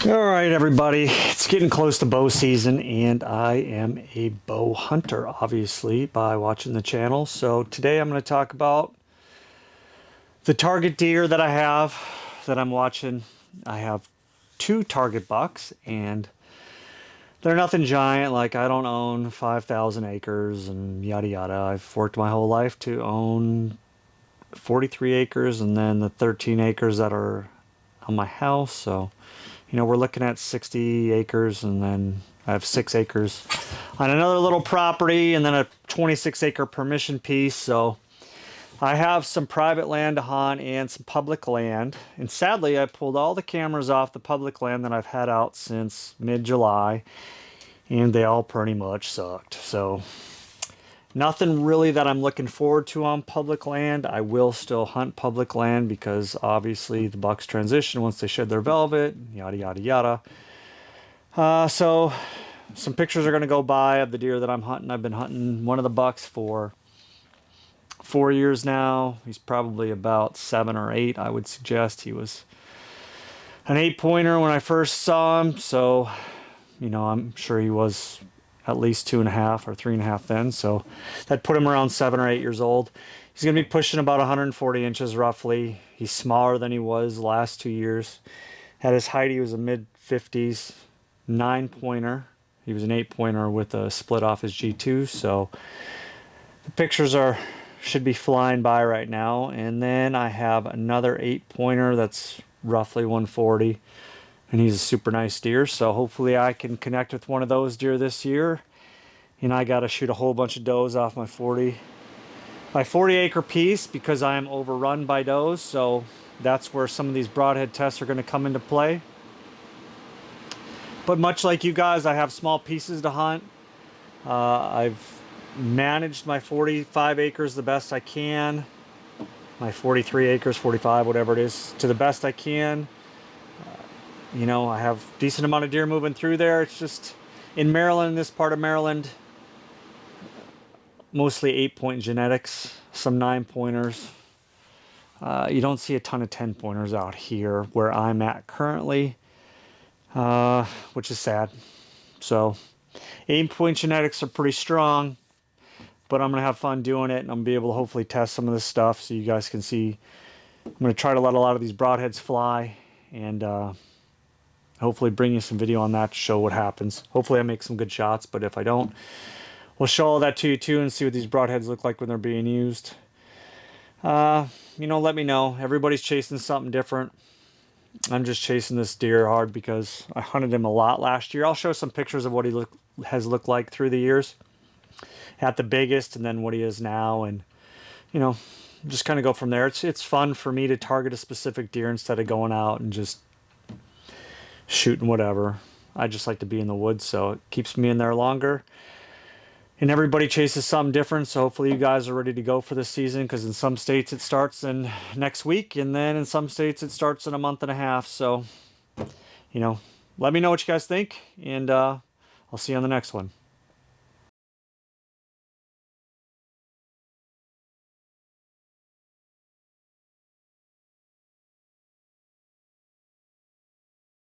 All right, everybody, it's getting close to bow season, and I am a bow hunter, obviously, by watching the channel. So today I'm going to talk about the target deer that I have that I'm watching. I have two target bucks, and they're nothing giant. Like, I don't own 5,000 acres and yada yada. I've worked my whole life to own 43 acres and then the 13 acres that are on my house. So we're looking at 60 acres, and then I have 6 acres on another little property, and then a 26 acre permission piece. So I have some private land to hunt and some public land. And sadly, I pulled all the cameras off the public land that I've had out since mid-July, and they all pretty much sucked. So nothing really that I'm looking forward to on public land. I will still hunt public land because obviously the bucks transition once they shed their velvet, yada yada yada. So some pictures are going to go by of the deer that I'm hunting. I've been hunting one of the bucks for 4 years now. He's probably about 7 or 8, I would suggest. He was an 8-pointer when I first saw him, so I'm sure he was at least 2.5 or 3.5 then, so that put him around 7 or 8 years old. He's going to be pushing about 140 inches roughly. He's smaller than he was the last 2 years. At his height, he was a mid-50s 9-pointer. He was an 8-pointer with a split off his G2, so the pictures should be flying by right now. And then I have another 8-pointer that's roughly 140. And he's a super nice deer, so hopefully I can connect with one of those deer this year. And I got to shoot a whole bunch of does off my 40 acre piece because I am overrun by does. So that's where some of these broadhead tests are going to come into play. But much like you guys, I have small pieces to hunt. I've managed my 45 acres the best I can. My 43 acres, 45, whatever it is, to the best I can. I have a decent amount of deer moving through there. It's just in Maryland, this part of Maryland, mostly 8-point genetics, some 9-pointers. You don't see a ton of 10-pointers out here where I'm at currently, which is sad. So 8-point genetics are pretty strong, but I'm going to have fun doing it, and I'm going to be able to hopefully test some of this stuff so you guys can see. I'm going to try to let a lot of these broadheads fly, and hopefully bring you some video on that to show what happens. Hopefully I make some good shots, but if I don't, we'll show all that to you too and see what these broadheads look like when they're being used. Let me know. Everybody's chasing something different. I'm just chasing this deer hard because I hunted him a lot last year. I'll show some pictures of what he has looked like through the years at the biggest, and then what he is now, and just kind of go from there. It's fun for me to target a specific deer instead of going out and just shooting whatever. I just like to be in the woods, so it keeps me in there longer. And everybody chases something different, so hopefully you guys are ready to go for this season, because in some states it starts in next week, and then in some states it starts in a month and a half. So let me know what you guys think, and I'll see you on the next one.